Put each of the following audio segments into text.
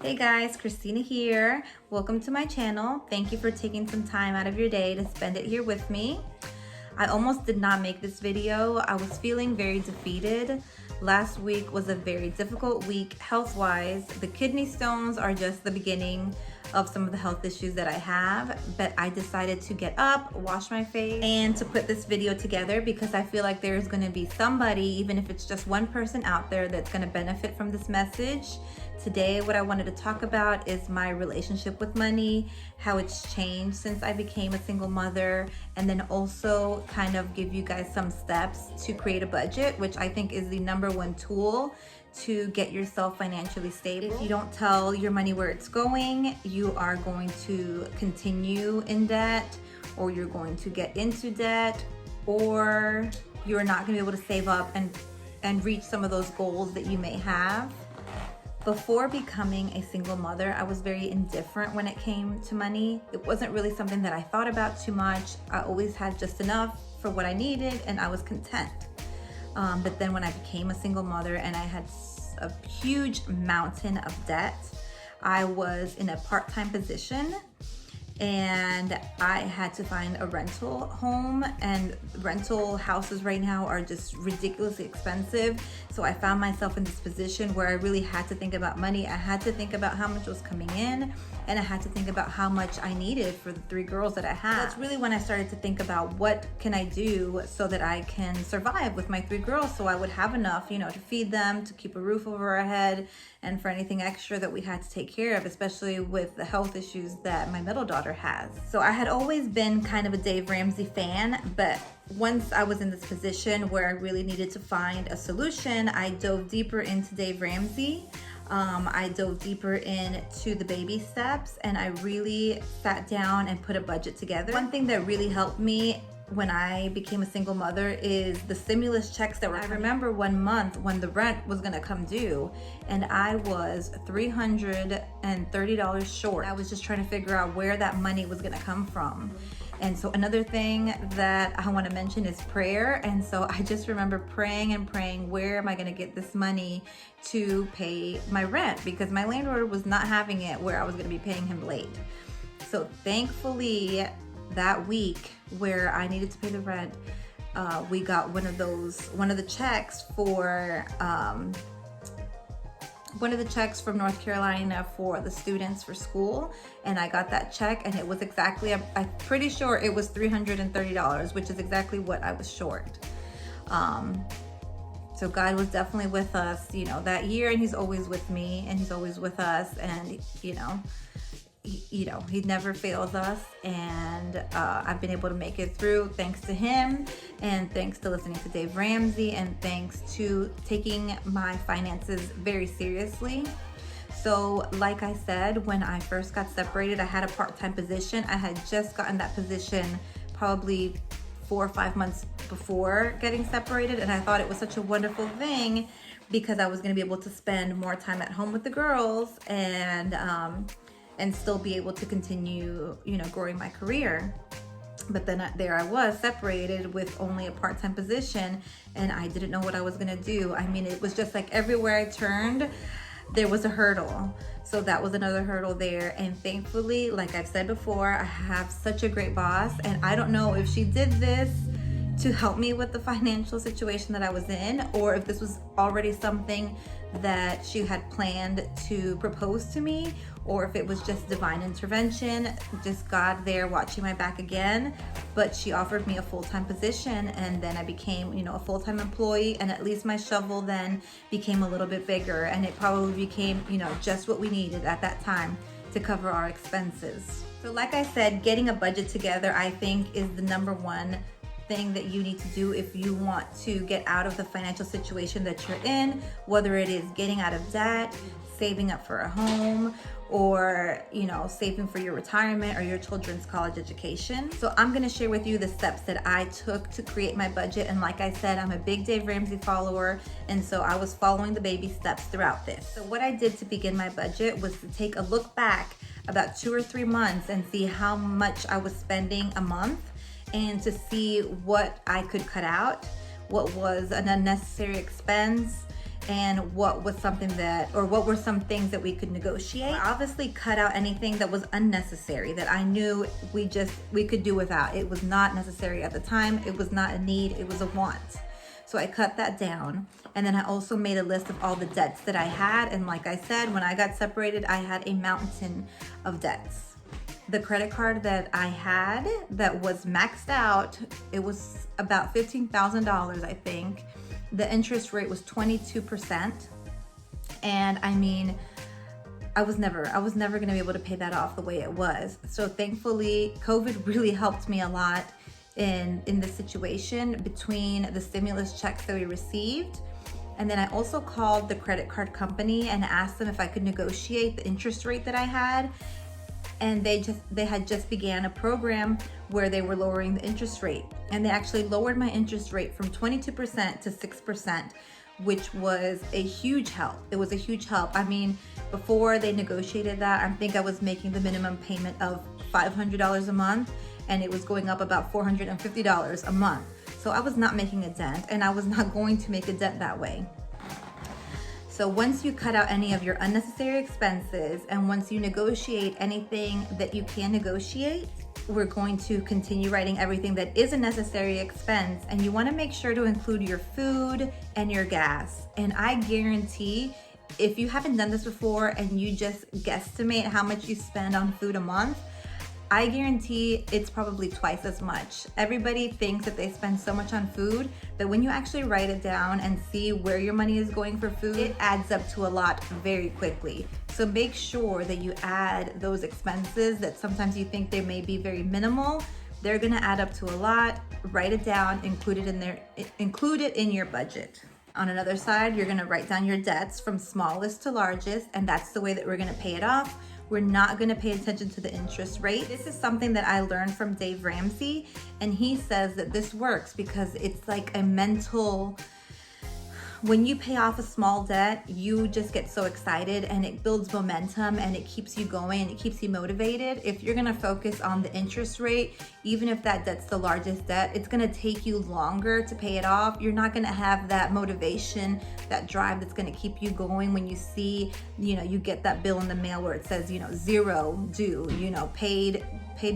Hey guys, Christina here. Welcome to my channel. Thank you for taking some time out of your day to spend it here with me. I almost did not make this video. I was feeling very defeated. Last week was a very difficult week health-wise. The kidney stones are just the beginning of some of the health issues that I have, but I decided to get up, wash my face, and to put this video together because I feel like there's gonna be somebody, even if it's just one person out there, that's gonna benefit from this message. Today, what I wanted to talk about is my relationship with money, how it's changed since I became a single mother, and then also kind of give you guys some steps to create a budget, which I think is the #1 tool to get yourself financially stable. If you don't tell your money where it's going, you are going to continue in debt, or you're going to get into debt, or you're not gonna be able to save up and reach some of those goals that you may have. Before becoming a single mother, I was very indifferent when it came to money. It wasn't really something that I thought about too much. I always had just enough for what I needed and I was content. But then when I became a single mother and I had a huge mountain of debt, I was in a part-time position and I had to find a rental home, and rental houses right now are just ridiculously expensive. So I found myself in this position where I really had to think about money. I had to think about how much was coming in, and I had to think about how much I needed for the 3 girls that I had. That's really when I started to think about what can I do so that I can survive with my 3 girls, so I would have enough, to feed them, to keep a roof over our head, and for anything extra that we had to take care of, especially with the health issues that my middle daughter has. So I had always been kind of a Dave Ramsey fan, but once I was in this position where I really needed to find a solution, I dove deeper into Dave Ramsey. I dove deeper into the baby steps, and I really sat down and put a budget together. One thing that really helped me when I became a single mother is the stimulus checks that were coming. I remember one month when the rent was gonna come due and I was $330 short. I was just trying to figure out where that money was gonna come from. And so another thing that I want to mention is prayer. And so I just remember praying and praying, where am I going to get this money to pay my rent? Because my landlord was not having it where I was going to be paying him late. So thankfully that week where I needed to pay the rent, we got one of the checks for, one of the checks from North Carolina for the students for school, and I got that check, and it was exactly, I'm pretty sure it was $330, which is exactly what I was short. So God was definitely with us, that year, and He's always with me, and He's always with us, and He never fails us, and I've been able to make it through thanks to Him, and thanks to listening to Dave Ramsey, and thanks to taking my finances very seriously. So like I said, when I first got separated, I had a part-time position. I had just gotten that position probably 4 or 5 months before getting separated, and I thought it was such a wonderful thing because I was going to be able to spend more time at home with the girls and still be able to continue, growing my career. But then there I was, separated with only a part-time position, and I didn't know what I was gonna do. I mean, it was just like everywhere I turned, there was a hurdle. So that was another hurdle there. And thankfully, like I've said before, I have such a great boss, and I don't know if she did this to help me with the financial situation that I was in, or if this was already something that she had planned to propose to me, or if it was just divine intervention, just God there watching my back again. But she offered me a full-time position, and then I became, a full-time employee, and at least my shovel then became a little bit bigger, and it probably became, just what we needed at that time to cover our expenses. So like I said, getting a budget together, I think, is the #1 thing that you need to do if you want to get out of the financial situation that you're in, whether it is getting out of debt, saving up for a home, or saving for your retirement or your children's college education. So I'm going to share with you the steps that I took to create my budget. And like I said, I'm a big Dave Ramsey follower, and so I was following the baby steps throughout this. So what I did to begin my budget was to take a look back about 2 or 3 months and see how much I was spending a month, and to see what I could cut out, what was an unnecessary expense, and what was something that, or what were some things that we could negotiate. I obviously cut out anything that was unnecessary that I knew we could do without. It was not necessary at the time. It was not a need, it was a want. So I cut that down. And then I also made a list of all the debts that I had. And like I said, when I got separated, I had a mountain of debts. The credit card that I had that was maxed out, it was about $15,000, I think. The interest rate was 22%. And I mean, I was never gonna be able to pay that off the way it was. So thankfully, COVID really helped me a lot in this situation between the stimulus checks that we received. And then I also called the credit card company and asked them if I could negotiate the interest rate that I had. And they had just began a program where they were lowering the interest rate. And they actually lowered my interest rate from 22% to 6%, which was a huge help. It was a huge help. I mean, before they negotiated that, I think I was making the minimum payment of $500 a month, and it was going up about $450 a month. So I was not making a dent, and I was not going to make a dent that way. So once you cut out any of your unnecessary expenses, and once you negotiate anything that you can negotiate, we're going to continue writing everything that is a necessary expense. And you want to make sure to include your food and your gas. And I guarantee, if you haven't done this before and you just guesstimate how much you spend on food a month, I guarantee it's probably twice as much. Everybody thinks that they spend so much on food, but when you actually write it down and see where your money is going for food, it adds up to a lot very quickly. So make sure that you add those expenses that sometimes you think they may be very minimal. They're gonna add up to a lot. Write it down, include it in your budget. On another side, you're gonna write down your debts from smallest to largest, and that's the way that we're gonna pay it off. We're not gonna pay attention to the interest rate. This is something that I learned from Dave Ramsey, and he says that this works because it's like a mental, when you pay off a small debt, you just get so excited and it builds momentum and it keeps you going and it keeps you motivated. If you're gonna focus on the interest rate, even if that debt's the largest debt, it's gonna take you longer to pay it off. You're not gonna have that motivation, that drive that's gonna keep you going when you see, you get that bill in the mail where it says, zero due, paid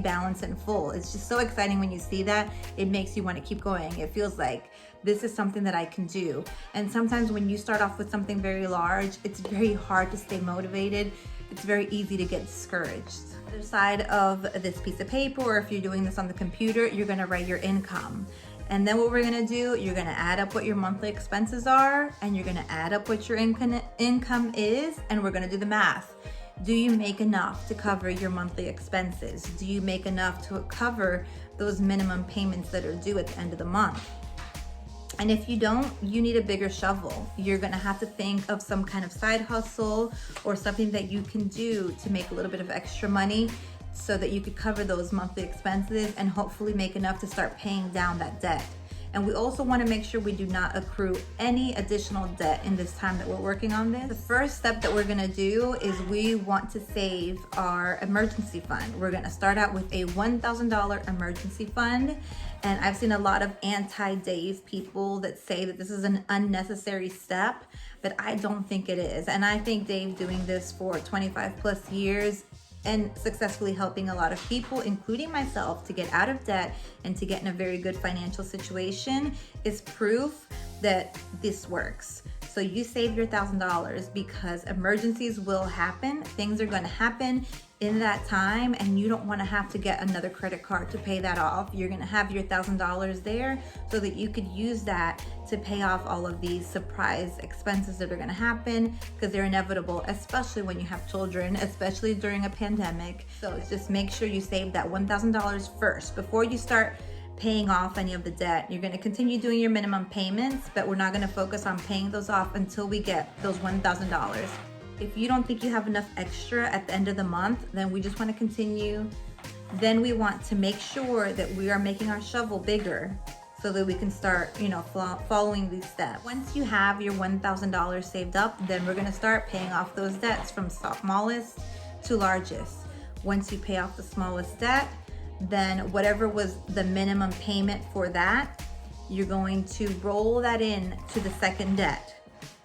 balance in full. It's just so exciting when you see that. It makes you want to keep going. It feels like this is something that I can do. And sometimes when you start off with something very large, it's very hard to stay motivated. It's very easy to get discouraged. On the other side of this piece of paper, or if you're doing this on the computer, you're gonna write your income. And then what we're gonna do, you're gonna add up what your monthly expenses are, and you're gonna add up what your income is, and we're gonna do the math. Do you make enough to cover your monthly expenses? Do you make enough to cover those minimum payments that are due at the end of the month? And if you don't, you need a bigger shovel. You're gonna have to think of some kind of side hustle or something that you can do to make a little bit of extra money so that you could cover those monthly expenses and hopefully make enough to start paying down that debt. And we also want to make sure we do not accrue any additional debt in this time that we're working on this. The first step that we're going to do is we want to save our emergency fund. We're going to start out with a $1,000 emergency fund. And I've seen a lot of anti-Dave people that say that this is an unnecessary step, but I don't think it is. And I think Dave doing this for 25 plus years and successfully helping a lot of people, including myself, to get out of debt and to get in a very good financial situation is proof that this works. So you save your $1,000 because emergencies will happen. Things are gonna happen in that time, and you don't wanna have to get another credit card to pay that off. You're gonna have your $1,000 there so that you could use that to pay off all of these surprise expenses that are gonna happen, because they're inevitable, especially when you have children, especially during a pandemic. So just make sure you save that $1,000 first before you start paying off any of the debt. You're gonna continue doing your minimum payments, but we're not gonna focus on paying those off until we get those $1,000. If you don't think you have enough extra at the end of the month, then we just wanna continue. Then we want to make sure that we are making our shovel bigger so that we can start, following these steps. Once you have your $1,000 saved up, then we're gonna start paying off those debts from smallest to largest. Once you pay off the smallest debt, then whatever was the minimum payment for that, you're going to roll that in to the second debt.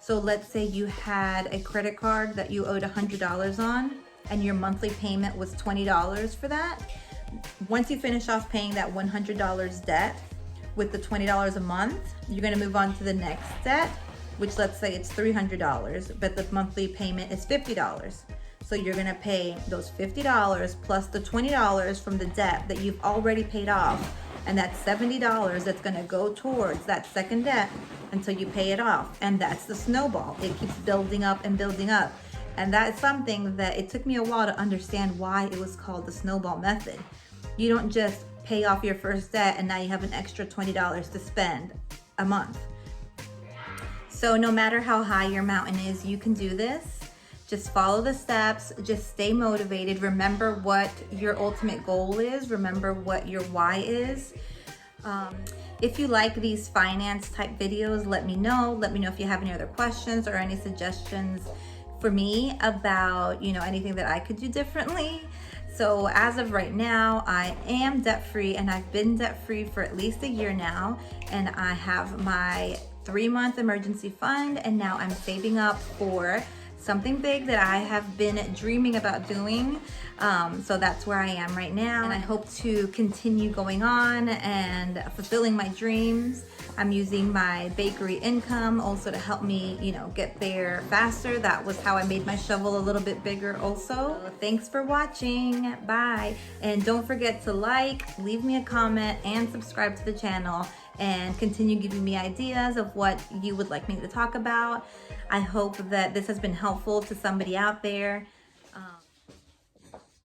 So So let's say you had a credit card that you owed $100 on, and your monthly payment was $20 for that. Once you finish off paying that $100 debt with the $20 a month, you're gonna move on to the next debt, which let's say it's $300, but the monthly payment is $50. So you're gonna pay those $50 plus the $20 from the debt that you've already paid off, and that's $70 that's gonna go towards that second debt until you pay it off. And that's the snowball. It keeps building up and building up. And that is something that it took me a while to understand why it was called the snowball method. You don't just pay off your first debt and now you have an extra $20 to spend a month. So no matter how high your mountain is, you can do this. Just follow the steps, just stay motivated. Remember what your ultimate goal is. Remember what your why is. If you like these finance type videos, let me know. Let me know if you have any other questions or any suggestions for me about, anything that I could do differently. So as of right now, I am debt-free, and I've been debt-free for at least a year now. And I have my 3-month emergency fund, and now I'm saving up for something big that I have been dreaming about doing. So that's where I am right now. And I hope to continue going on and fulfilling my dreams. I'm using my bakery income also to help me, get there faster. That was how I made my shovel a little bit bigger also. So thanks for watching. Bye. And don't forget to leave me a comment, and subscribe to the channel, and continue giving me ideas of what you would like me to talk about. I hope that this has been helpful to somebody out there.